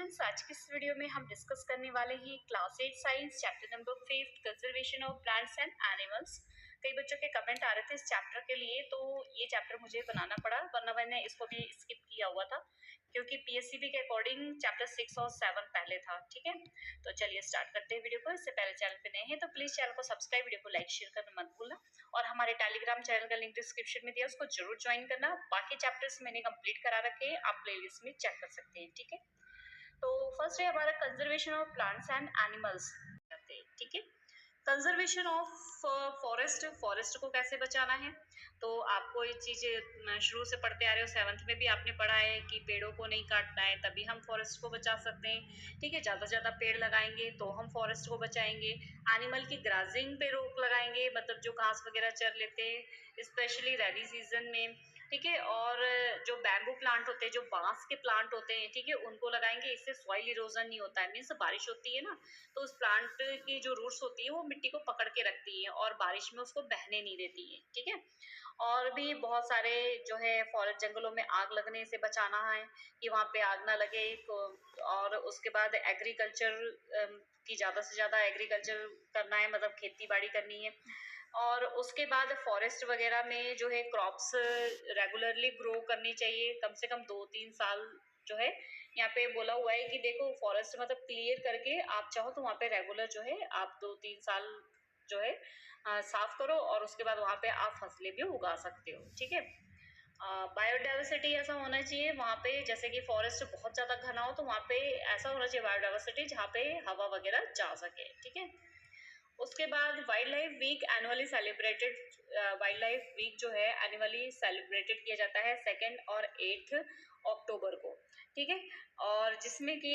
Students, आज की इस वीडियो में हम डिस्कस करने वाले हैं class 8 science chapter number 5 conservation of plants and animals. कई बच्चों के कमेंट आ रहे थे इस चैप्टर के लिए, तो ये चैप्टर मुझे बनाना पड़ा, वरना मैंने इसको भी स्किप किया हुआ था क्योंकि पीएससीबी के अकॉर्डिंग चैप्टर 6 और 7 पहले था। ठीक है, तो चलिए स्टार्ट करते हैं वीडियो को। इससे पहले चैनल पे नए हैं तो प्लीज चैनल को सब्सक्राइब, वीडियो को लाइक शेयर करना मत भूलना, और हमारे टेलीग्राम चैनल का लिंक डिस्क्रिप्शन में दिया, उसको जरूर ज्वाइन करना। बाकी चैप्टर्स मैंने कंप्लीट करा रखे हैं, आप प्लेलिस्ट में चेक कर सकते हैं। ठीक है, तो फर्स्ट है हमारा conservation of plants and animals. ठीक है, कंजर्वेशन ऑफ फॉरेस्ट, फॉरेस्ट को कैसे बचाना है, तो आपको ये चीज शुरू से पढ़ते आ रहे हो, 7th में भी आपने पढ़ा है कि पेड़ों को नहीं काटना है, तभी हम फॉरेस्ट को बचा सकते हैं। ठीक है, ज्यादा से ज्यादा पेड़ लगाएंगे तो हम फॉरेस्ट को बचाएंगे। एनिमल की ग्राजिंग पे रोक लगाएंगे, मतलब जो घास वगैरह चर लेते हैं स्पेशली रेनी सीजन में। ठीक है, और जो बैम्बू प्लांट होते हैं, जो बांस के प्लांट होते हैं, ठीक है, उनको लगाएंगे। इससे सॉइल इरोजन नहीं होता है, मीन्स बारिश होती है ना, तो उस प्लांट की जो रूट्स होती है वो मिट्टी को पकड़ के रखती है और बारिश में उसको बहने नहीं देती है। ठीक है, और भी बहुत सारे जो है फॉरेस्ट जंगलों में आग लगने से बचाना है कि वहाँ पे आग ना लगे। और उसके बाद एग्रीकल्चर की ज़्यादा से ज़्यादा एग्रीकल्चर करना है, मतलब खेती बाड़ी करनी है। और उसके बाद फॉरेस्ट वगैरह में जो है क्रॉप्स रेगुलरली ग्रो करनी चाहिए, कम से कम 2-3 साल जो है यहाँ पे बोला हुआ है कि देखो फॉरेस्ट मतलब क्लियर करके आप चाहो तो वहाँ पे रेगुलर जो है आप 2-3 साल जो है साफ करो, और उसके बाद वहाँ पे आप फसलें भी उगा सकते हो। ठीक है, बायोडाइवर्सिटी ऐसा होना चाहिए वहाँ पे, जैसे कि फॉरेस्ट बहुत ज्यादा घना हो तो वहाँ पे ऐसा होना चाहिए बायोडाइवर्सिटी जहाँ पे हवा वगैरह जा सके। ठीक है, उसके बाद wildlife week annually celebrated, wildlife week जो है एनुअली सेलिब्रेटेड किया जाता है 2 और 8 अक्टूबर को। ठीक है, और जिसमें कि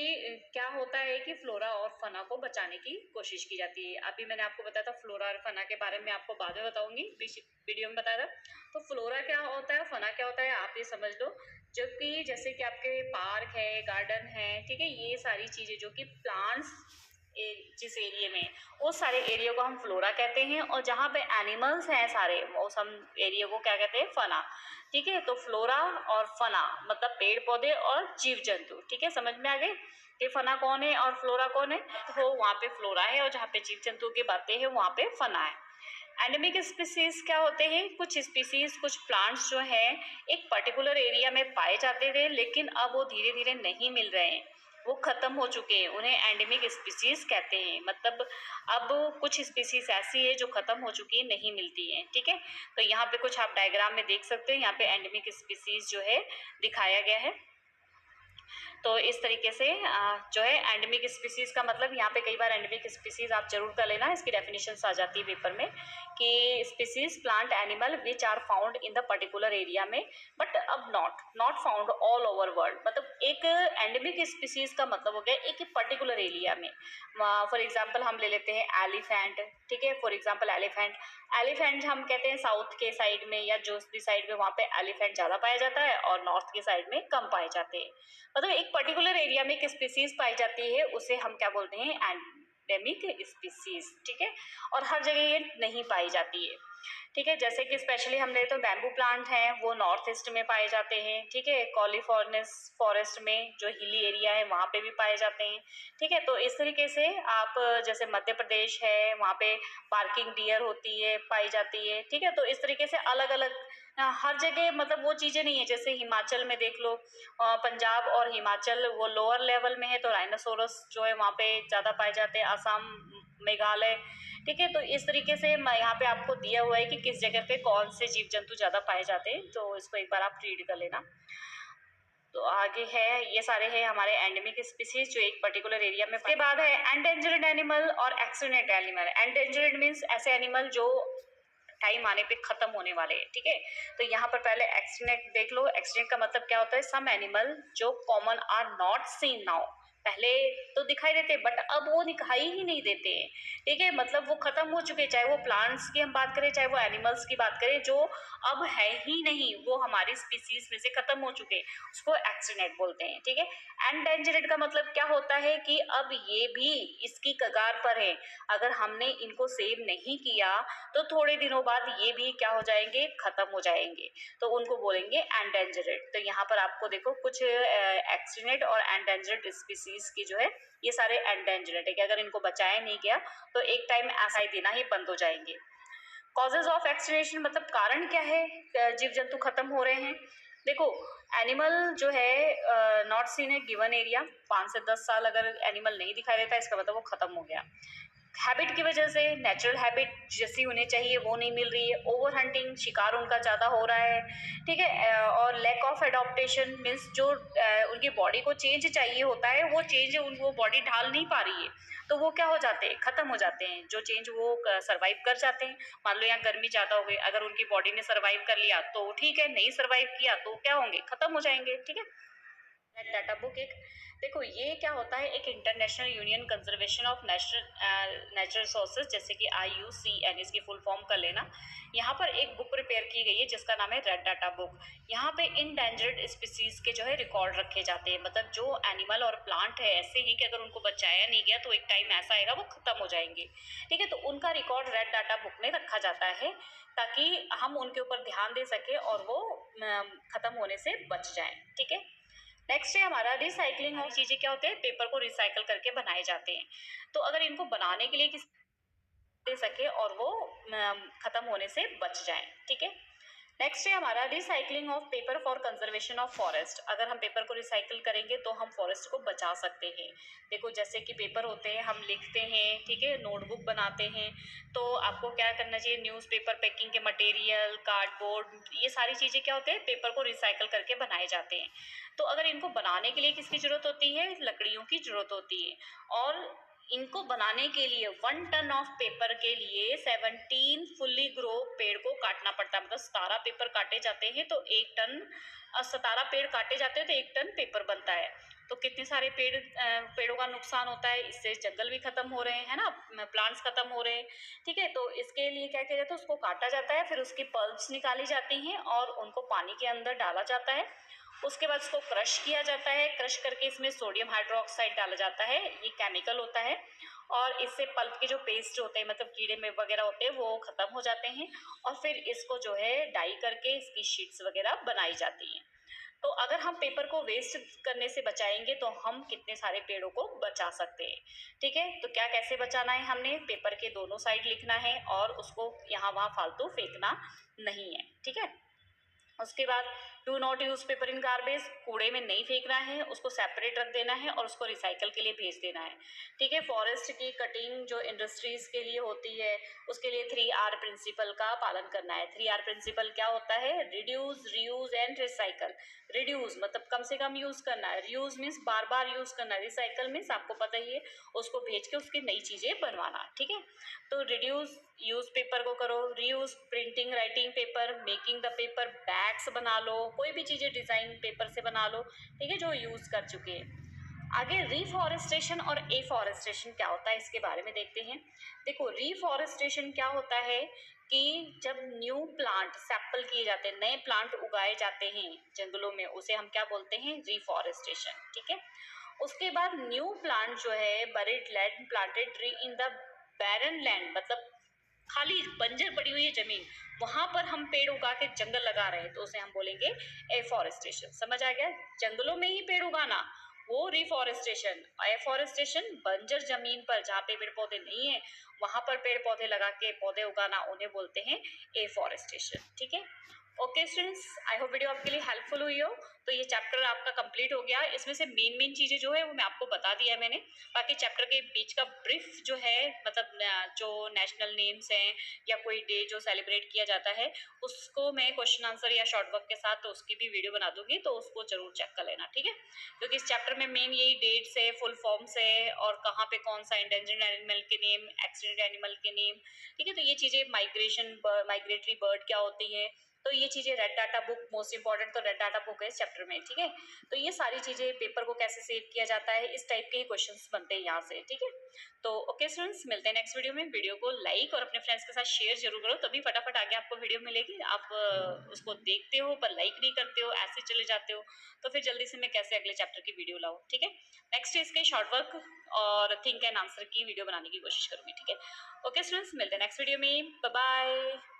क्या होता है कि फ्लोरा और फना को बचाने की कोशिश की जाती है। अभी मैंने आपको बताया था फ्लोरा और फना के बारे में, आपको बाद में बताऊंगी, वीडियो में बताया था। तो फ्लोरा क्या होता है, फना क्या होता है, आप ये समझ लो। जबकि जैसे कि आपके पार्क है, गार्डन है, ठीक है, ये सारी चीजें जो कि प्लांट्स जिस एरिया में, वो सारे एरिया को हम फ्लोरा कहते हैं, और जहाँ पे एनिमल्स हैं सारे, उस हम एरिया को क्या कहते हैं, फना। ठीक है, तो फ्लोरा और फना मतलब पेड़ पौधे और जीव जंतु। ठीक है, समझ में आ गए कि फना कौन है और फ्लोरा कौन है। तो वहाँ पे फ्लोरा है और जहाँ पे जीव जंतु की बातें हैं वहाँ पे फना है। एंडेमिक स्पीसीज क्या होते हैं, कुछ स्पीसीज, कुछ प्लांट्स जो है एक पर्टिकुलर एरिया में पाए जाते थे, लेकिन अब वो धीरे धीरे नहीं मिल रहे हैं, वो खत्म हो चुके हैं, उन्हें एंडेमिक स्पीसीज कहते हैं। मतलब अब कुछ स्पीसीज ऐसी है जो खत्म हो चुकी है, नहीं मिलती है। ठीक है, तो यहाँ पे कुछ आप डायग्राम में देख सकते हैं, यहाँ पे एंडेमिक स्पीसीज जो है दिखाया गया है। तो इस तरीके से जो है एंडेमिक स्पीसीज का मतलब, यहाँ पे कई बार एंडेमिक स्पीसीज आप जरूर कर लेना, इसकी डेफिनेशन आ जाती है पेपर में कि species plant animal which are found in the particular area में बट अब not found all over world. मतलब एक एंडेमिक स्पीसीज का मतलब हो गया एक पर्टिकुलर एरिया में। फॉर एग्जाम्पल हम ले लेते हैं एलिफेंट। ठीक है, फॉर एग्जाम्पल एलिफेंट हम कहते हैं साउथ के साइड में या जो भी साइड में, वहाँ पे एलिफेंट ज्यादा पाया जाता है और नॉर्थ के साइड में कम पाए जाते हैं। मतलब एक पर्टिकुलर एरिया में एक स्पीसीज पाई जाती है, उसे हम क्या बोलते हैं, एंडेमिक स्पीसीज। ठीक है, और हर जगह ये नहीं पाई जाती है। ठीक है, जैसे कि स्पेशली हम ले तो बैम्बू प्लांट हैं वो नॉर्थ ईस्ट में पाए जाते हैं। ठीक है, कॉलिफोर्नियस फॉरेस्ट में जो हिली एरिया है वहाँ पे भी पाए जाते हैं। ठीक है, तो इस तरीके से आप जैसे मध्य प्रदेश है वहाँ पे पार्किंग डियर होती है, पाई जाती है। ठीक है, तो इस तरीके से अलग अलग हर जगह, मतलब वो चीजें नहीं है। जैसे हिमाचल में देख लो, पंजाब और हिमाचल वो लोअर लेवल में है, तो राइनोसोरस जो है वहाँ पे ज्यादा पाए जाते हैं, असम, मेघालय। ठीक है, तो इस तरीके से यहाँ पे आपको दिया हुआ है कि किस जगह पे कौन से जीव जंतु ज्यादा पाए जाते हैं, तो इसको एक बार आप रीड कर लेना। तो आगे है, ये सारे हैं हमारे एंडेमिक स्पीसीज जो एक पर्टिकुलर एरिया में। इसके बाद है एंडेंजर्ड एनिमल और एक्सीडेंट एनिमल। एंडेंजर्ड मीन्स ऐसे एनिमल जो टाइम आने पे खत्म होने वाले हैं। ठीक है, तो यहाँ पर पहले एक्सटिंक्ट देख लो। एक्सटिंक्ट का मतलब क्या होता है, सम एनिमल जो common are not seen now, पहले तो दिखाई देते बट अब वो दिखाई ही नहीं देते हैं। ठीक है, मतलब वो खत्म हो चुके, चाहे वो प्लांट्स की हम बात करें चाहे वो एनिमल्स की बात करें, जो अब है ही नहीं, वो हमारी स्पीसीज में से खत्म हो चुके, उसको एक्सटिंक्ट बोलते हैं। ठीक है, एंडेंजर्ड का मतलब क्या होता है कि अब ये भी इसकी कगार पर है, अगर हमने इनको सेव नहीं किया तो थोड़े दिनों बाद ये भी क्या हो जाएंगे, खत्म हो जाएंगे, तो उनको बोलेंगे एंडेंजर्ड। तो यहाँ पर आपको देखो कुछ एक्सटिंक्ट और एंडेंजर्ड स्पीसीज स्पीसीज की जो है ये सारे एंडेंजर्ड है कि अगर इनको बचाया नहीं गया तो एक टाइम ऐसा ही देना ही बंद हो जाएंगे। कॉजेज ऑफ एक्सटिंक्शन मतलब कारण क्या है जीव जंतु खत्म हो रहे हैं। देखो, एनिमल जो है not seen A given area, 5 से 10 साल अगर एनिमल नहीं दिखाई देता इसका मतलब वो खत्म हो गया। हैबिट की वजह से नेचुरल हैबिट जैसी होनी चाहिए वो नहीं मिल रही है, ओवर हंटिंग शिकार उनका ज़्यादा हो रहा है, ठीक है। और लैक ऑफ एडॉप्टेशन मीन्स जो उनकी बॉडी को चेंज चाहिए होता है वो चेंज उनको बॉडी ढाल नहीं पा रही है, तो वो क्या हो जाते हैं, खत्म हो जाते हैं। जो चेंज वो सर्वाइव कर जाते हैं, मान लो यहाँ गर्मी ज़्यादा हो गई, अगर उनकी बॉडी ने सर्वाइव कर लिया तो ठीक है, नहीं सर्वाइव किया तो क्या होंगे, खत्म हो जाएंगे, ठीक है। डाटा बुक एक, देखो ये क्या होता है, एक international union conservation of natural resources जैसे कि IUCN इसकी फुल फॉर्म कर लेना। यहाँ पर एक बुक प्रिपेयर की गई है जिसका नाम है रेड डाटा बुक। यहाँ पे इंडेंजर्ड स्पीसीज के जो है रिकॉर्ड रखे जाते हैं, मतलब जो एनिमल और प्लांट है ऐसे ही कि अगर उनको बचाया नहीं गया तो एक टाइम ऐसा आएगा वो खत्म हो जाएंगे, ठीक है। तो उनका रिकॉर्ड रेड डाटा बुक में रखा जाता है ताकि हम उनके ऊपर ध्यान दे सके और वो खत्म होने से बच जाए, ठीक है। नेक्स्ट है हमारा रिसाइकलिंग ऑफ चीजें, क्या होते हैं, पेपर को रिसाइकल करके बनाए जाते हैं। तो अगर इनको बनाने के लिए किस दे सके और वो खत्म होने से बच जाए, ठीक है। नेक्स्ट है हमारा recycling of paper for conservation of forest. अगर हम पेपर को रिसाइकिल करेंगे तो हम फॉरेस्ट को बचा सकते हैं। देखो जैसे कि पेपर होते हैं, हम लिखते हैं, ठीक है, नोटबुक बनाते हैं, तो आपको क्या करना चाहिए, न्यूज़पेपर पैकिंग के मटेरियल, कार्डबोर्ड, ये सारी चीज़ें क्या होते हैं, पेपर को रिसाइकिल करके बनाए जाते हैं। तो अगर इनको बनाने के लिए किसकी ज़रूरत होती है, लकड़ियों की ज़रूरत होती है। और इनको बनाने के लिए 1 टन ऑफ पेपर के लिए 17 फुल्ली ग्रो पेड़ को काटना पड़ता है, मतलब 17 पेपर काटे जाते हैं तो 1 टन, 17 पेड़ काटे जाते हैं तो 1 टन पेपर बनता है। तो कितने सारे पेड़ों का नुकसान होता है, इससे जंगल भी खत्म हो रहे हैं ना, प्लांट्स खत्म हो रहे हैं, ठीक है। तो इसके लिए क्या किया जाता है, उसको काटा जाता है, फिर उसकी पल्प्स निकाली जाती हैं और उनको पानी के अंदर डाला जाता है। उसके बाद इसको क्रश किया जाता है, क्रश करके इसमें सोडियम हाइड्रोक्साइड डाला जाता है, ये केमिकल होता है। और इससे पल्प के जो पेस्ट होते हैं, मतलब कीड़े में वगैरह होते हैं, वो खत्म हो जाते हैं। और फिर इसको जो है डाई करके इसकी शीट्स वगैरह बनाई जाती हैं। तो अगर हम पेपर को वेस्ट करने से बचाएंगे तो हम कितने सारे पेड़ों को बचा सकते हैं, ठीक है। तो क्या कैसे बचाना है, हमने पेपर के दोनों साइड लिखना है और उसको यहाँ वहाँ फालतू फेंकना नहीं है, ठीक है। उसके बाद do not use paper in garbage, कूड़े में नहीं फेंकना है, उसको सेपरेट रख देना है और उसको रिसाइकल के लिए भेज देना है, ठीक है। फॉरेस्ट की कटिंग जो इंडस्ट्रीज के लिए होती है उसके लिए 3R प्रिंसिपल का पालन करना है। 3R प्रिंसिपल क्या होता है, reduce, reuse and recycle. Reduce मतलब कम से कम यूज करना है, रीयूज मीन्स बार बार यूज करना है, रिसाइकल मीन्स आपको पता ही है उसको भेज के उसकी नई चीजें बनवाना, ठीक है। तो रिड्यूस यूज पेपर को करो, reuse printing writing paper, making the paper bags बना लो, कोई भी चीजें डिजाइन पेपर से बना लो, ठीक है, जो यूज कर चुके हैं। आगे रीफॉरेस्टेशन और एफॉरेस्टेशन क्या होता है इसके बारे में देखते हैं। देखो रीफॉरेस्टेशन क्या होता है कि जब न्यू प्लांट सैंपल किए जाते हैं, नए प्लांट उगाए जाते हैं जंगलों में, उसे हम क्या बोलते हैं, रीफॉरेस्टेशन, ठीक है। उसके बाद न्यू प्लांट जो है buried land planted tree in the barren land, मतलब खाली बंजर पड़ी हुई है जमीन, वहां पर हम पेड़ उगा के जंगल लगा रहे हैं तो उसे हम बोलेंगे एफॉरेस्टेशन। समझ आ गया, जंगलों में ही पेड़ उगाना वो रिफॉरेस्टेशन। एफॉरेस्टेशन बंजर जमीन पर जहाँ पे पेड़ पौधे नहीं है वहां पर पेड़ पौधे लगा के पौधे उगाना, उन्हें बोलते हैं एफॉरेस्टेशन, ठीक है। Okay students, I hope video आपके लिए हेल्पफुल हुई हो। तो ये चैप्टर आपका कंप्लीट हो गया, इसमें से मेन चीजें जो है वो मैं आपको बता दिया है मैंने। बाकी चैप्टर के बीच का ब्रीफ जो है, मतलब जो नेशनल नेम्स हैं या कोई डे जो सेलिब्रेट किया जाता है उसको मैं क्वेश्चन आंसर या शॉर्ट वर्क के साथ तो उसकी भी वीडियो बना दूंगी, तो उसको जरूर चेक कर लेना, ठीक है। क्योंकि इस चैप्टर में मेन यही डेट्स है, फुल फॉर्म्स है और कहाँ पे कौन सा इंडेंजर्ड एनिमल के नेम, एक्सीडेंट एनिमल के नेम, ठीक है। तो ये चीजें माइग्रेटरी बर्ड क्या होती है, तो ये चीजें red data book most important, तो रेड डाटा बुक है इस चैप्टर में, ठीक है। तो ये सारी चीजें, पेपर को कैसे सेव किया जाता है, इस टाइप के ही क्वेश्चंस बनते हैं यहाँ से, ठीक है। तो ओके स्टूडेंट्स, मिलते हैं नेक्स्ट वीडियो में। वीडियो को लाइक और अपने फ्रेंड्स के साथ शेयर जरूर करो, तभी फटाफट आगे आपको वीडियो मिलेगी। आप उसको देखते हो पर लाइक नहीं करते हो, ऐसे चले जाते हो, तो फिर जल्दी से मैं कैसे अगले चैप्टर की वीडियो लाऊं, ठीक है। नेक्स्ट इसके शॉर्ट वर्क और थिंक एंड आंसर की वीडियो बनाने की कोशिश करूंगी, ठीक है। ओके स्टूडेंट्स, मिलते हैं नेक्स्ट वीडियो में, बाय बाय।